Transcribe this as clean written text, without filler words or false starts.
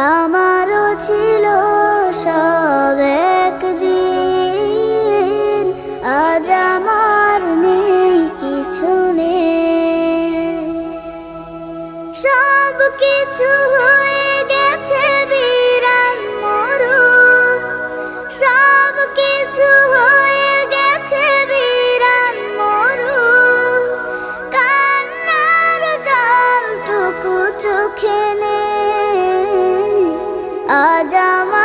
আমারও ছিল সব একদিন, আজ আমার নেই কিছু নেই। সব কিছু হয়ে গেছে বিরান মরুম, সব কিছু হয়ে গেছে বিরান মরুম। কান্নার জলটুকু চোখে নেই, আজ আমার